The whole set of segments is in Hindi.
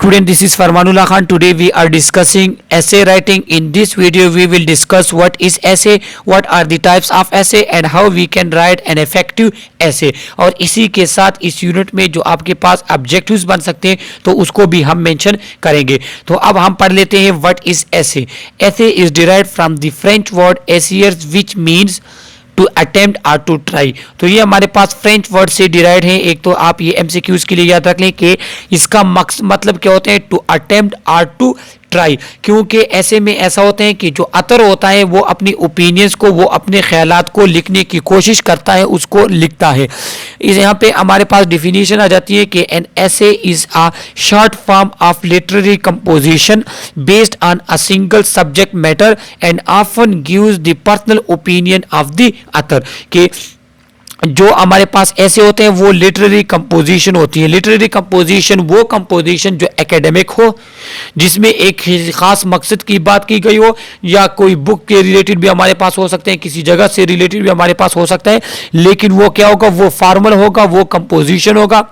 Student, this is Farmanullah Khan. Today we are discussing essay writing. In this video we will discuss what is essay, what are the types of essay and how we can write an effective essay. और इसी के साथ इस यूनिट में जो आपके पास ऑब्जेक्टिव्स बन सकते हैं तो उसको भी हम मेंशन करेंगे. तो अब हम पढ़ लेते हैं what is essay. Essay is derived from the French word essayer which means to attempt or to try. तो ये हमारे पास फ्रेंच वर्ड से डिराइव है. एक तो आप ये एमसीक्यूज के लिए याद रख लें कि इसका मतलब क्या होता है, to attempt or to try. क्योंकि ऐसे में ऐसा होता है कि जो अतर होता है वो अपनी ओपिनियंस को, वो अपने ख्यालात को लिखने की कोशिश करता है, उसको लिखता है. इस यहाँ पे हमारे पास डिफिनीशन आ जाती है कि an essay is a short form of literary composition based on a single subject matter and often gives the personal opinion of the author. कि जो हमारे पास ऐसे होते हैं वो लिटरेरी कंपोजिशन होती है. लिटरेरी कंपोजिशन वो कंपोजिशन जो एकेडमिक हो, जिसमें एक खास मकसद की बात की गई हो, या कोई बुक के रिलेटेड भी हमारे पास हो सकते हैं, किसी जगह से रिलेटेड भी हमारे पास हो सकता है. लेकिन वो क्या होगा, वो फॉर्मल होगा, वो कंपोजिशन होगा,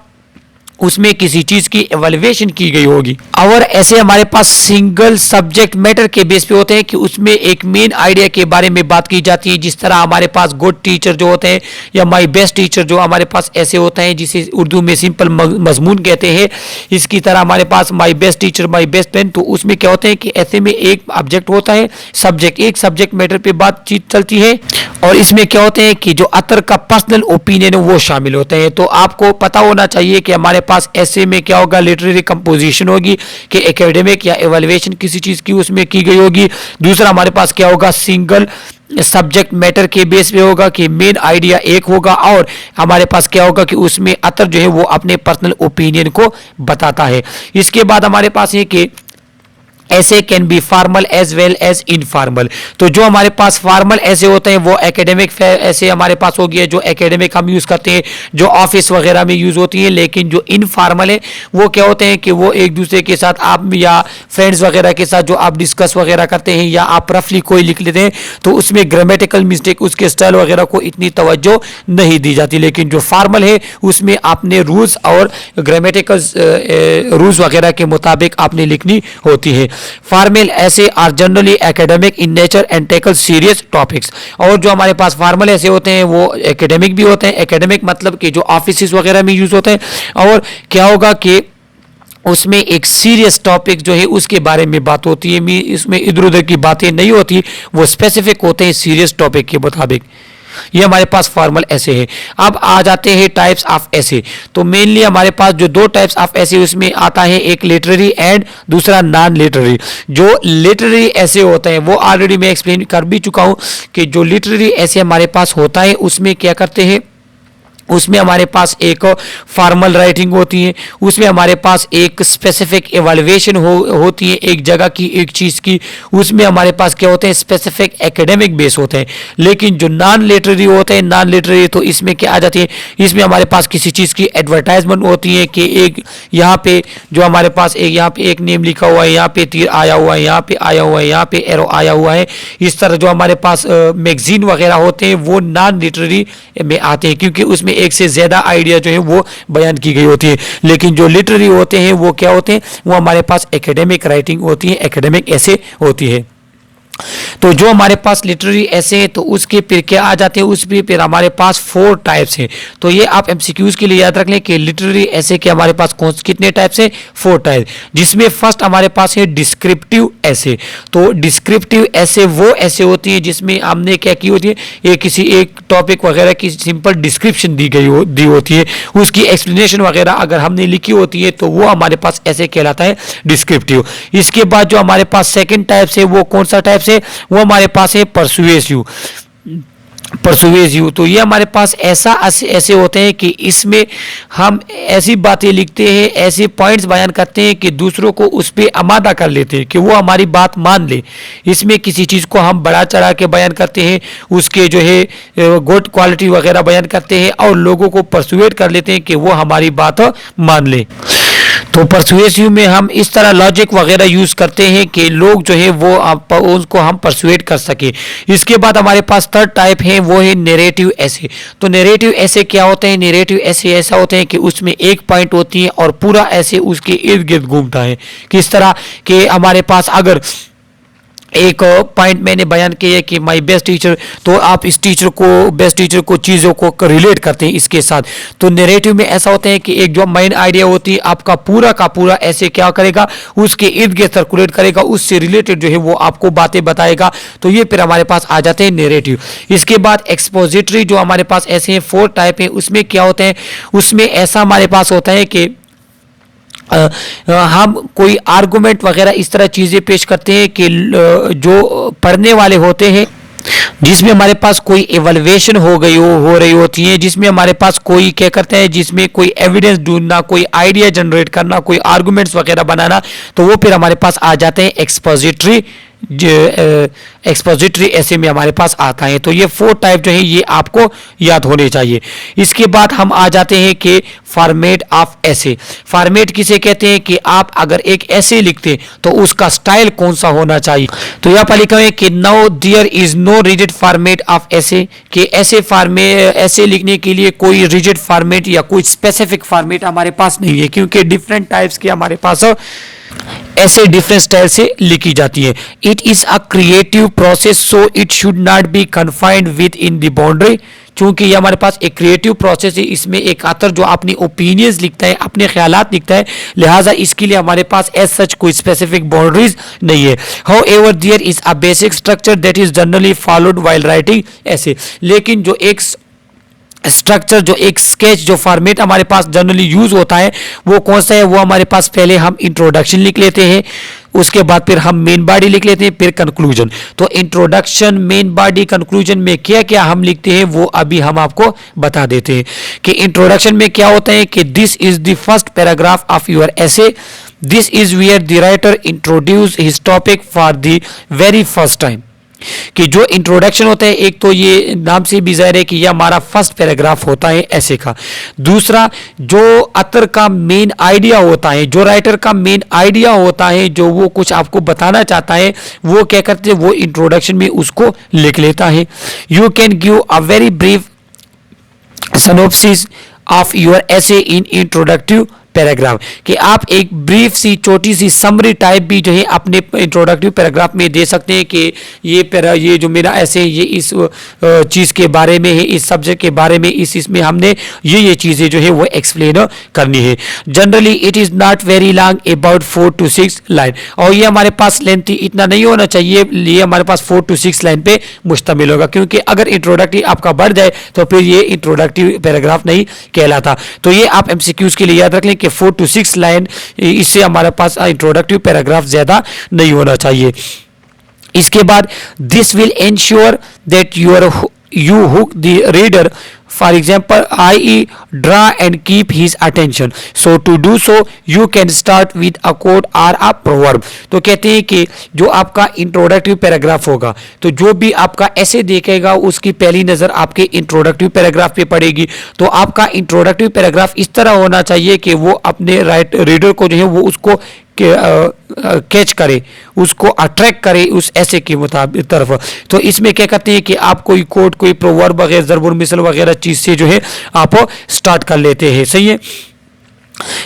उसमें किसी चीज की एवेल्युएशन की गई होगी. और ऐसे हमारे पास सिंगल सब्जेक्ट मैटर के बेस पे होते हैं कि उसमें एक मेन आइडिया के बारे में बात की जाती है. जिस तरह हमारे पास गुड टीचर जो होते हैं या माय बेस्ट टीचर जो हमारे पास ऐसे होते हैं, जिसे उर्दू में सिंपल मजमून कहते हैं. इसकी तरह हमारे पास my best teacher, my best friend. तो उसमें क्या होता है कि ऐसे में एक ऑब्जेक्ट होता है, सब्जेक्ट, एक सब्जेक्ट मैटर पे बातचीत चलती है. और इसमें क्या होते हैं कि जो अतर का पर्सनल ओपिनियन है वो शामिल होते हैं. तो आपको पता होना चाहिए कि हमारे पास ऐसे में क्या होगा, लिटरेरी कंपोजिशन होगी कि एकेडमिक या एवेल्युएशन किसी चीज की उसमें की गई होगी. दूसरा हमारे पास क्या होगा, सिंगल सब्जेक्ट मैटर के बेस पे होगा कि मेन आइडिया एक होगा. और हमारे पास क्या होगा कि उसमें अतर जो है वो अपने पर्सनल ओपिनियन को बताता है. इसके बाद हमारे पास है कि essay can be formal as well as informal. तो जो हमारे पास फॉर्मल ऐसे होते हैं वो एकेडमिक ऐसे हमारे पास हो गया, जो एकेडमिक हम यूज करते हैं, जो ऑफिस वगैरह में यूज होती है. लेकिन जो इनफॉर्मल है वो क्या होते हैं कि वो एक दूसरे के साथ आप या फ्रेंड्स वगैरह के साथ जो आप डिस्कस वगैरह करते हैं या आप रफली कोई लिख लेते हैं तो उसमें ग्रामेटिकल मिस्टेक, उसके स्टाइल वगैरह को इतनी तवज्जो नहीं दी जाती. लेकिन जो फॉर्मल है उसमें आपने रूल्स और ग्रामेटिकल रूल्स वगैरह के मुताबिक आपने लिखनी होती है. Formal essay are generally academic in nature and tackle serious topics. और जो हमारे पास फॉर्मल ऐसे होते हैं वो एकेडमिक भी होते हैं. एकेडमिक मतलब कि जो ऑफिस वगैरह में यूज होते हैं. और क्या होगा कि उसमें एक सीरियस टॉपिक जो है उसके बारे में बात होती है. इसमें इधर उधर की बातें नहीं होती, वो स्पेसिफिक होते हैं सीरियस टॉपिक के मुताबिक. ये हमारे पास फॉर्मल ऐसे है. अब आ जाते हैं टाइप्स ऑफ ऐसे. तो मेनली हमारे पास जो दो टाइप्स ऑफ ऐसे उसमें आता है, एक लिटरेरी एंड दूसरा नॉन लिटरेरी. जो लिटरेरी ऐसे होते हैं वो ऑलरेडी मैं एक्सप्लेन कर भी चुका हूं कि जो लिटरेरी ऐसे हमारे पास होता है उसमें क्या करते हैं, उसमें हमारे पास एक फॉर्मल राइटिंग होती है, उसमें हमारे पास एक स्पेसिफिक एवेल्युएशन होती है एक जगह की, एक चीज़ की. उसमें हमारे पास क्या होते हैं, स्पेसिफिक एकेडमिक बेस होते हैं. लेकिन जो नॉन लिटरेरी होते हैं, नॉन लिटरेरी, तो इसमें क्या आ जाती है, इसमें हमारे पास किसी चीज़ की एडवर्टाइजमेंट होती है कि एक यहाँ पे जो हमारे पास एक यहाँ पे एक नेम लिखा हुआ है, यहाँ पे तीर आया हुआ है, यहाँ पे आया हुआ है, यहाँ पे एरो आया हुआ है. इस तरह जो हमारे पास मैगजीन वगैरह होते हैं वो नॉन लिटरेरी में आते हैं, क्योंकि उसमें एक से ज्यादा आइडिया जो है वो बयान की गई होती है. लेकिन जो लिटरेरी होते हैं वो क्या होते हैं, वो हमारे पास एकेडमिक राइटिंग होती है, एकेडमिक ऐसे होती है. तो जो हमारे पास लिटरेरी ऐसे हैं तो उसके फिर क्या आ जाते हैं, उस फिर हमारे पास 4 टाइप्स हैं. तो ये आप एमसीक्यूज के लिए याद रख लें कि लिटरेरी ऐसे के हमारे पास कितने टाइप्स हैं, 4 टाइप. जिसमें फर्स्ट हमारे पास है डिस्क्रिप्टिव ऐसे. तो डिस्क्रिप्टिव ऐसे वो ऐसे होती है जिसमें हमने क्या की होती है, एक किसी एक टॉपिक वगैरह की सिंपल डिस्क्रिप्शन दी होती है, उसकी एक्सप्लेनेशन वगैरह अगर हमने लिखी होती है तो वो हमारे पास ऐसे कहलाता है डिस्क्रिप्टिव. इसके बाद जो हमारे पास सेकंड टाइप है वो कौन सा टाइप है, वो हमारे पास है परसुएसिव. तो ये हमारे पास ऐसे होते हैं कि इसमें हम ऐसी बातें लिखते हैं, ऐसे पॉइंट्स बयान करते हैं कि दूसरों को उस पर आमादा कर लेते हैं कि वो हमारी बात मान ले. इसमें किसी चीज़ को हम बढ़ा चढ़ा के बयान करते हैं, उसके जो है गुड क्वालिटी वगैरह बयान करते हैं और लोगों को परसुएट कर लेते हैं कि वो हमारी बात मान ले. तो परसुएसिव में हम इस तरह लॉजिक वगैरह यूज करते हैं कि लोग जो है वो उसको हम परसुएट कर सके। इसके बाद हमारे पास थर्ड टाइप है, वो है नैरेटिव ऐसे। तो नैरेटिव ऐसे क्या होते हैं? नैरेटिव ऐसे ऐसा होते हैं कि उसमें एक पॉइंट होती है और पूरा ऐसे उसके इर्द गिर्द घूमता है। किस तरह कि हमारे पास अगर एक पॉइंट मैंने बयान किया है कि माय बेस्ट टीचर, तो आप इस टीचर को, बेस्ट टीचर को, चीज़ों को रिलेट करते हैं इसके साथ। तो नैरेटिव में ऐसा होता है कि एक जो मेन आइडिया होती है आपका पूरा का पूरा ऐसे क्या करेगा, उसके इर्द गिर्द सर्कुलेट करेगा, उससे रिलेटेड जो है वो आपको बातें बताएगा। तो ये फिर हमारे पास आ जाते हैं नैरेटिव। इसके बाद एक्सपोजिटरी जो हमारे पास ऐसे हैं 4 टाइप है। उसमें क्या होता है, उसमें ऐसा हमारे पास होता है कि हम कोई आर्गुमेंट वगैरह इस तरह चीज़ें पेश करते हैं कि जो पढ़ने वाले होते हैं, जिसमें हमारे पास कोई एवल्युएशन हो रही होती है, जिसमें हमारे पास कोई क्या करते हैं, जिसमें कोई एविडेंस ढूंढना, कोई आइडिया जनरेट करना, कोई आर्गुमेंट्स वगैरह बनाना, तो वो फिर हमारे पास आ जाते हैं एक्सपोजिटरी एक्सपोजिटरी ऐसे में हमारे पास आता है। तो ये 4 टाइप जो है ये आपको याद होने चाहिए। इसके बाद हम आ जाते हैं कि फॉर्मेट ऑफ ऐसे। फॉर्मेट किसे कहते हैं कि आप अगर एक ऐसे लिखते तो उसका स्टाइल कौन सा होना चाहिए। तो यहाँ पर लिखा है कि no there is no rigid format of essay, कि ऐसे लिखने के लिए कोई रिजिड फॉर्मेट या कोई स्पेसिफिक फॉर्मेट हमारे पास नहीं है, क्योंकि डिफरेंट टाइप्स के हमारे पास ऐसे डिफरेंट स्टाइल से लिखी जाती है। It is a creative process, so it should not be confined with in the boundary. चूंकि ये हमारे पास एक क्रिएटिव प्रोसेस है, इसमें एक आतर जो अपनी ओपिनियंस लिखता है, अपने ख्यालात लिखता है, लिहाजा इसके लिए हमारे पास एज सच कोई स्पेसिफिक बाउंड्रीज नहीं है। However there is a basic structure that is generally followed while writing essay. लेकिन जो एक स्ट्रक्चर, जो एक स्केच, जो फॉर्मेट हमारे पास जनरली यूज होता है वो कौन सा है, वो हमारे पास पहले हम इंट्रोडक्शन लिख लेते हैं, उसके बाद फिर हम मेन बॉडी लिख लेते हैं, फिर कंक्लूजन। तो इंट्रोडक्शन, मेन बॉडी, कंक्लूजन में क्या क्या हम लिखते हैं वो अभी हम आपको बता देते हैं। कि इंट्रोडक्शन में क्या होता है कि this is the first paragraph of your essay, this is where the writer introduce his topic for the very first time. कि जो इंट्रोडक्शन होता है, एक तो ये नाम से भी जाहिर है कि यह हमारा फर्स्ट पैराग्राफ होता है ऐसे का। दूसरा, जो अतर का मेन आइडिया होता है, जो राइटर का मेन आइडिया होता है, जो वो कुछ आपको बताना चाहता है, वो क्या करते हैं, वो इंट्रोडक्शन में उसको लिख लेता है। You can give a very brief synopsis of your ऐसे इन इंट्रोडक्टिव पैराग्राफ, कि आप एक ब्रीफ सी, छोटी सी समरी टाइप भी जो है अपने इंट्रोडक्टिव पैराग्राफ में दे सकते हैं कि ये जो मेरा ऐसे ये इस चीज़ के बारे में है, इस सब्जेक्ट के बारे में, इसमें हमने ये चीज़ें जो है वो एक्सप्लेन करनी है। Generally it is not very long, about 4 to 6 line, और ये हमारे पास लेंथी इतना नहीं होना चाहिए, ये हमारे पास 4 to 6 लाइन पे मुश्तमिल होगा, क्योंकि अगर इंट्रोडक्टिव आपका बढ़ जाए तो फिर ये इंट्रोडक्टिव पैराग्राफ नहीं कहलाता। तो ये आप MCQs के लिए याद रख लें कि 4 to 6 लाइन, इससे हमारे पास इंट्रोडक्टिव पैराग्राफ ज्यादा नहीं होना चाहिए। इसके बाद this will ensure that you hook the reader, for example i.e. draw and keep his attention, so to do so you can start with a quote or a proverb। तो कहते हैं कि जो आपका इंट्रोडक्टिव पैराग्राफ होगा, तो जो भी आपका ऐसे देखेगा उसकी पहली नज़र आपके इंट्रोडक्टिव पैराग्राफ पे पड़ेगी। तो आपका इंट्रोडक्टिव पैराग्राफ इस तरह होना चाहिए कि वो अपने रीडर को जो है वो उसको कैच करे, उसको अट्रैक्ट करे उस ऐसे की मुताबिक तरफ। तो इसमें क्या कहते हैं कि आप कोई कोट, कोई प्रोवर्ब वगैरह, ज़रबुल मिसल वगैरह चीज़ से जो है आप स्टार्ट कर लेते हैं। सही है।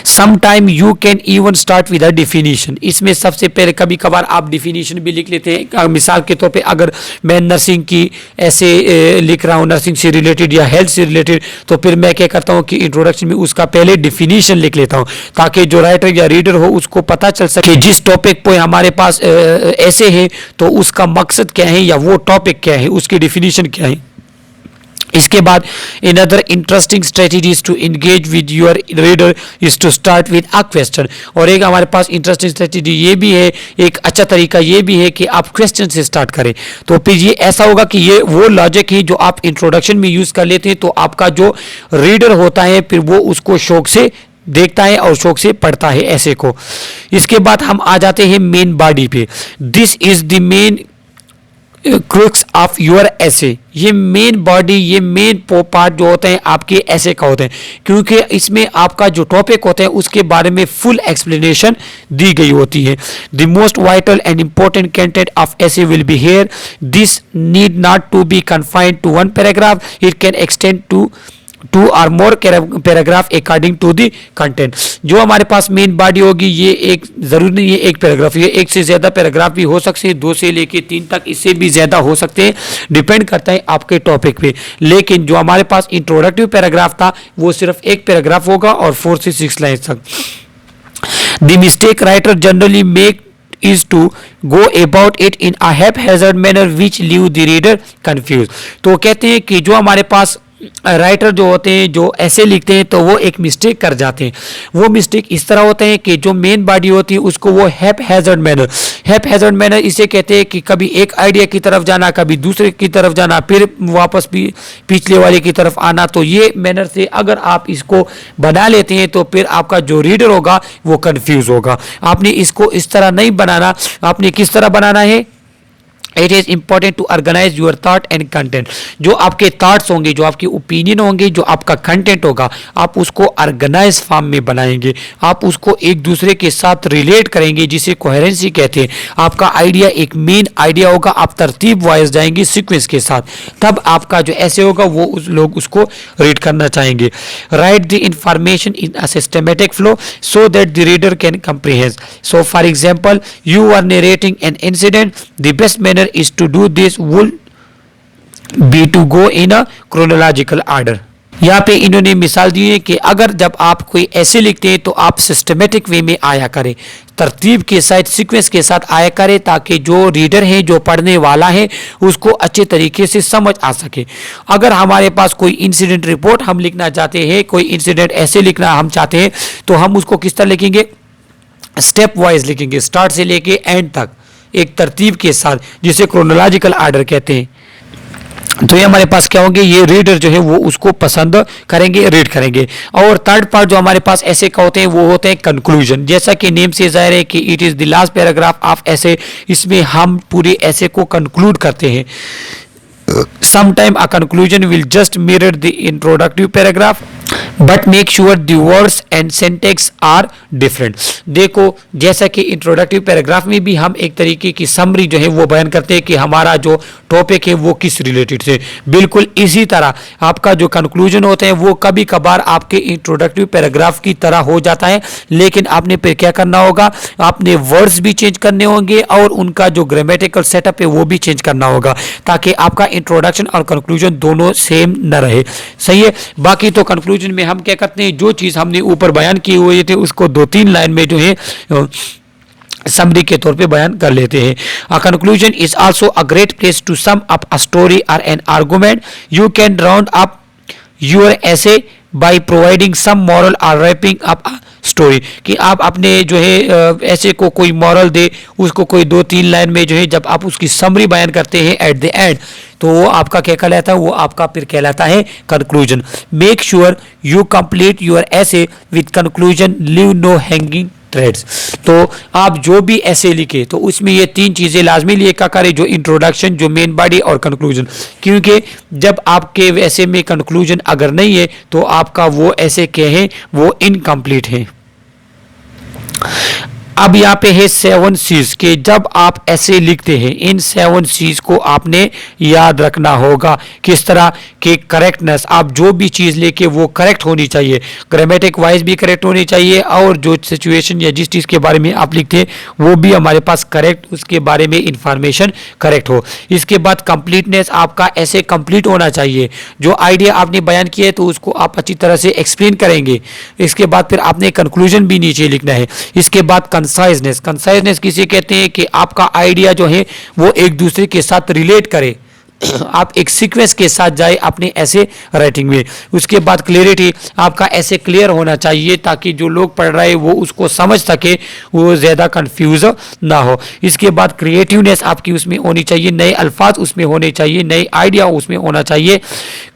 Sometime you can even start with a definition. इसमें सबसे पहले कभी कभार आप डिफिनीशन भी लिख लेते हैं। मिसाल के तौर पे अगर मैं नर्सिंग की ऐसे लिख रहा हूँ, नर्सिंग से रिलेटेड या हेल्थ से रिलेटेड, तो फिर मैं क्या करता हूँ कि इंट्रोडक्शन में उसका पहले डिफिनीशन लिख लेता हूँ, ताकि जो राइटर या रीडर हो उसको पता चल सके जिस टॉपिक पे हमारे पास ऐसे है तो उसका मकसद क्या है या वो टॉपिक क्या है, उसकी डिफिनीशन क्या है। इसके बाद another interesting strategies to engage with your reader is to start with a question। और एक हमारे पास इंटरेस्टिंग स्ट्रेटेजी ये भी है, एक अच्छा तरीका ये भी है कि आप क्वेश्चन से स्टार्ट करें। तो फिर ये ऐसा होगा कि ये वो लॉजिक है जो आप इंट्रोडक्शन में यूज कर लेते हैं, तो आपका जो रीडर होता है फिर वो उसको शौक से देखता है और शौक से पढ़ता है ऐसे को। इसके बाद हम आ जाते हैं मेन बॉडी पे। This is the main crux of your essay, ये मेन बॉडी, ये मेन पार्ट जो होते हैं आपके ऐसे का होते हैं, क्योंकि इसमें आपका जो टॉपिक होते हैं उसके बारे में फुल एक्सप्लेनेशन दी गई होती है। The most vital and important content of essay will be here. This need not to be confined to one paragraph, it can extend to 2 or more paragraph according to the content. जो हमारे पास मेन बॉडी होगी ये एक जरूरी नहीं है एक पैराग्राफ, ये एक से ज्यादा पैराग्राफ भी हो सकते हैं, 2 से लेके 3 तक, इससे भी ज्यादा हो सकते हैं, डिपेंड करता है आपके टॉपिक पे। लेकिन जो हमारे पास इंट्रोडक्टिव पैराग्राफ था वो सिर्फ एक पैराग्राफ होगा और 4 से 6 लाइन तक। The mistake writer generally make is to go about it in a haphazard manner which leave the reader confused। तो कहते हैं कि जो हमारे पास राइटर जो होते हैं जो ऐसे लिखते हैं तो वो एक मिस्टेक कर जाते हैं। वो मिस्टेक इस तरह होते हैं कि जो मेन बॉडी होती है उसको वो हैज़ार्ड मैनर इसे कहते हैं कि कभी एक आइडिया की तरफ जाना, कभी दूसरे की तरफ जाना, फिर वापस भी पिछले वाले की तरफ आना। तो ये मैनर से अगर आप इसको बना लेते हैं तो फिर आपका जो रीडर होगा वो कंफ्यूज होगा। आपने इसको इस तरह नहीं बनाना, आपने किस तरह बनाना है, it is important to organize your thought and content. जो आपके थॉट्स होंगे, जो आपके ओपिनियन होंगे, जो आपका कंटेंट होगा, आप उसको ऑर्गेनाइज फॉर्म में बनाएंगे, आप उसको एक दूसरे के साथ रिलेट करेंगे जिसे कोहेरेंसी कहते हैं। आपका आइडिया एक मेन आइडिया होगा, आप तरतीब वाइज जाएंगे सीक्वेंस के साथ, तब आपका जो ऐसे होगा वो लोग उसको रीड करना चाहेंगे। Write the information in a systematic flow so that the reader can comprehend. So for example you are narrating an incident, the best manner is to do this would be to go in a chronological order। यहाँ पे इन्होंने मिसाल दी है कि अगर जब आप कोई ऐसे लिखते हैं तो आप सिस्टमेटिक वे में आया करें, तरतीब के साथ सीक्वेंस के साथ आया करें, ताकि जो रीडर है, जो पढ़ने वाला है, उसको अच्छे तरीके से समझ आ सके। अगर हमारे पास कोई इंसिडेंट रिपोर्ट हम लिखना चाहते हैं, कोई इंसिडेंट ऐसे लिखना हम चाहते हैं, तो हम उसको किस तरह लिखेंगे, स्टेप वाइज लिखेंगे, स्टार्ट से लेके एंड तक एक तरतीब के साथ, जिसे क्रोनोलॉजिकल आर्डर कहते हैं। तो ये हमारे पास क्या होंगे, ये रीडर जो है वो उसको पसंद करेंगे, रीड करेंगे। और थर्ड पार्ट जो हमारे पास ऐसे का होते हैं वो होते हैं कंक्लूजन। जैसा कि नेम से जाहिर है कि it is the last paragraph of ऐसे, इसमें हम पूरे ऐसे को कंक्लूड करते हैं। Sometime a conclusion will just mirror the introductory paragraph but make sure the words and syntax are different। देखो जैसा कि इंट्रोडक्टिव पैराग्राफ में भी हम एक तरीके की समरी जो है वो बयान करते हैं कि हमारा जो टॉपिक है वो किस रिलेटेड से, बिल्कुल इसी तरह आपका जो कंक्लूजन होता है वो कभी कभार आपके इंट्रोडक्टिव पैराग्राफ की तरह हो जाता है। लेकिन आपने फिर क्या करना होगा, आपने वर्ड्स भी चेंज करने होंगे और उनका जो ग्रामेटिकल सेटअप है वो भी चेंज करना होगा, ताकि आपका इंट्रोडक्शन और कंक्लूजन दोनों सेम न रहे। सही है। बाकी तो कंक्लूजन में हम क्या करते हैं, जो चीज़ हमने ऊपर बयान की हुई थी उसको 2-3 लाइन में जो है समरी के तौर पे बयान कर लेते हैं। A conclusion is also a great place to sum up a story और an argument. You can round up your essay by providing some moral और रैपिंग अप अ स्टोरी, कि आप अपने जो है ऐसे को कोई मॉरल दे, उसको कोई 2-3 लाइन में जो है जब आप उसकी समरी बयान करते हैं एट द एंड, तो वो आपका क्या कहलाता है, वो आपका फिर कहलाता है conclusion. Make sure you complete your essay with conclusion, leave no hanging threads. तो आप जो भी ऐसे लिखे तो उसमें ये 3 चीज़ें लाजमी लिखा करें, जो इंट्रोडक्शन, जो मेन बॉडी और कंक्लूजन, क्योंकि जब आपके ऐसे में कंक्लूजन अगर नहीं है तो आपका वो ऐसे क्या है, वो इनकम्प्लीट है। अब यहाँ पे है 7 C's के जब आप ऐसे लिखते हैं, इन 7 C's को आपने याद रखना होगा। किस तरह के करेक्टनेस, आप जो भी चीज़ लेके वो करेक्ट होनी चाहिए, ग्रामेटिक वाइज भी करेक्ट होनी चाहिए, और जो सिचुएशन या जिस चीज़ के बारे में आप लिखते हैं वो भी हमारे पास करेक्ट, उसके बारे में इंफॉर्मेशन करेक्ट हो। इसके बाद कंप्लीटनेस, आपका ऐसे कंप्लीट होना चाहिए। जो आइडिया आपने बयान किया है तो उसको आप अच्छी तरह से एक्सप्लेन करेंगे। इसके बाद फिर आपने कंक्लूजन भी नीचे लिखना है। इसके बाद कंसाइजनेस किसे कहते हैं, कि आपका आइडिया जो है वो एक दूसरे के साथ रिलेट करे, आप एक सीक्वेंस के साथ जाए अपने ऐसे राइटिंग में। उसके बाद क्लियरिटी, आपका ऐसे क्लियर होना चाहिए ताकि जो लोग पढ़ रहे हैं वो उसको समझ सके, वो ज़्यादा कंफ्यूज ना हो। इसके बाद क्रिएटिवनेस आपकी उसमें होनी चाहिए, नए अल्फाज उसमें होने चाहिए, नए आइडिया उसमें होना चाहिए,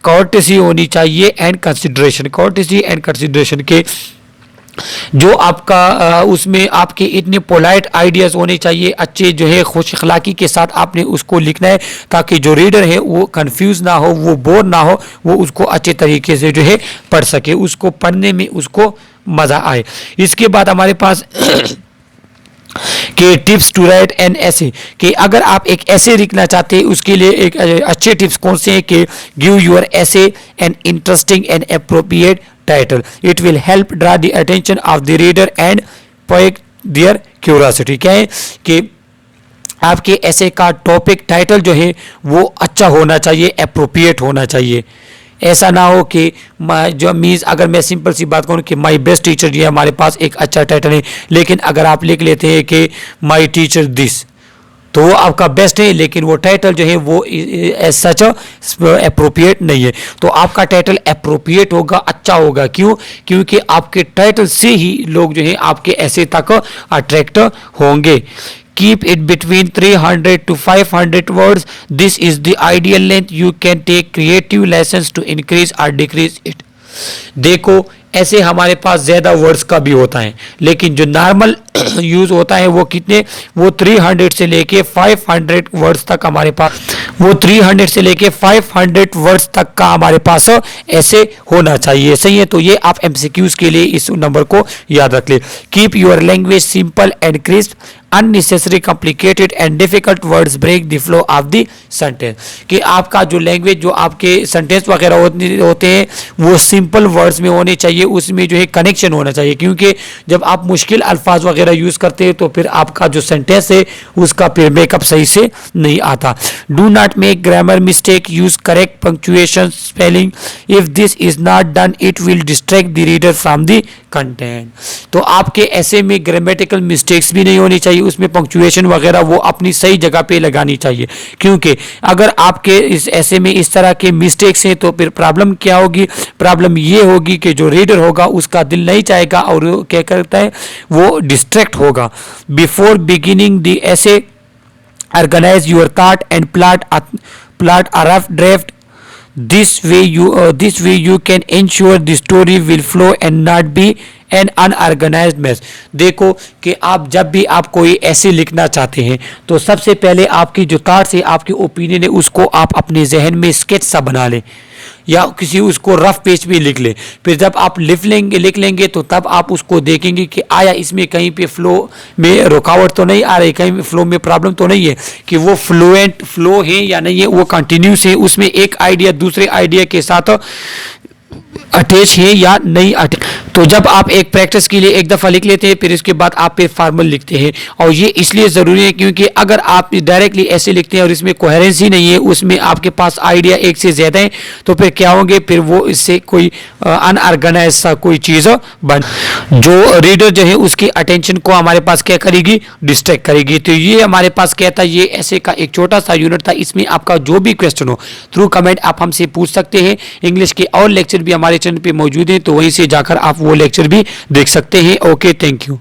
कॉर्टेसी होनी चाहिए and consideration. Courtesy and consideration के जो आपका उसमें आपके इतने पोलाइट आइडियाज़ होने चाहिए, अच्छे जो है खुश अखलाकी के साथ आपने उसको लिखना है, ताकि जो रीडर है वो कंफ्यूज ना हो, वो बोर ना हो, वो उसको अच्छे तरीके से जो है पढ़ सके, उसको पढ़ने में उसको मज़ा आए। इसके बाद हमारे पास कि टिप्स टू राइट एन ऐसे, कि अगर आप एक ऐसे लिखना चाहते हैं उसके लिए एक अच्छे टिप्स कौन से हैं कि give your essay an interesting and appropriate title, it will help draw the attention of the reader and pique their curiosity. क्या है कि आपके ऐसे का टॉपिक टाइटल जो है वो अच्छा होना चाहिए, अप्रोप्रिएट होना चाहिए। ऐसा ना हो कि जो मीन्स अगर मैं सिंपल सी बात करूं कि माई बेस्ट टीचर, ये हमारे पास एक अच्छा टाइटल है, लेकिन अगर आप लिख लेते हैं कि माई टीचर दिस, तो वो आपका बेस्ट है, लेकिन वो टाइटल जो है वो एज सच अप्रोप्रिएट नहीं है। तो आपका टाइटल अप्रोप्रिएट होगा, अच्छा होगा। क्यों? क्योंकि आपके टाइटल से ही लोग जो है आपके ऐसे तक अट्रैक्ट होंगे। Keep it between 300 to 500 words. This is the ideal length. You can take creative license to increase or decrease it. देखो ऐसे हमारे पास ज़्यादा वर्ड्स का भी होता है, लेकिन जो नॉर्मल यूज़ होता है वो कितने, वो 300 से लेके 500 वर्ड्स तक हमारे पास, वो 300 से लेके 500 वर्ड्स तक का हमारे पास ऐसे होना चाहिए। सही है, तो ये आप एमसीक्यूज के लिए इस नंबर को याद रख ले। Keep your language simple and crisp, unnecessary complicated and difficult words break the flow of the sentence, कि आपका जो लैंग्वेज, जो आपके सेंटेंस वगैरह होते हैं वो सिंपल वर्ड्स में होने चाहिए, उसमें जो है कनेक्शन होना चाहिए। क्योंकि जब आप मुश्किल अल्फाज वगैरह यूज़ करते हैं तो फिर आपका जो सेंटेंस है उसका फिर मेकअप सही से नहीं आता। Do not make grammar mistake, use correct punctuation, spelling. If this is not done it will distract the reader from the content. तो आपके ऐसे में ग्रामेटिकल मिस्टेक्स भी नहीं होनी चाहिए, उसमें पंक्चुएशन वगैरह वो अपनी सही जगह पे लगानी चाहिए। क्योंकि अगर आपके इस ऐसे में इस तरह के मिस्टेक्स हैं तो फिर प्रॉब्लम क्या होगी, प्रॉब्लम ये होगी कि जो रीडर होगा उसका दिल नहीं चाहेगा और वो क्या करता है, वो डिस्ट्रैक्ट होगा। बिफोर बिगिनिंग द ऐसे organize your thought and plot a rough draft. This way you can ensure the story will flow and not be an unorganized mess. देखो कि आप जब भी आप कोई ऐसे लिखना चाहते हैं तो सबसे पहले आपकी जो थॉट्स है, आपकी ओपिनियन है, उसको आप अपने जहन में स्केच सा बना लें या किसी उसको रफ पेज पे लिख ले। फिर जब आप लिख लेंगे तो तब आप उसको देखेंगे कि आया इसमें कहीं पे फ्लो में रुकावट तो नहीं आ रही, कहीं फ्लो में प्रॉब्लम तो नहीं है, कि वो फ्लुएंट फ्लो है या नहीं है, वो कंटिन्यूस है, उसमें एक आइडिया दूसरे आइडिया के साथ अटैच है या नहीं अटैच। तो जब आप एक प्रैक्टिस के लिए एक दफ़ा लिख लेते हैं फिर इसके बाद आप फिर फार्मल लिखते हैं, और ये इसलिए ज़रूरी है क्योंकि अगर आप डायरेक्टली ऐसे लिखते हैं और इसमें कोहेरेंसी नहीं है, उसमें आपके पास आइडिया एक से ज़्यादा है, तो फिर क्या होंगे, फिर वो इससे कोई अनऑर्गेनाइज सा कोई चीज़ बन, जो रीडर जो है उसकी अटेंशन को हमारे पास क्या करेगी, डिस्ट्रैक्ट करेगी। तो ये हमारे पास क्या था, ये ऐसे का एक छोटा सा यूनिट था। इसमें आपका जो भी क्वेश्चन हो थ्रू कमेंट आप हमसे पूछ सकते हैं। इंग्लिश के और लेक्चर भी हमारे चैनल पे मौजूद हैं, तो वहीं से जाकर आप वो लेक्चर भी देख सकते हैं। Okay, thank you.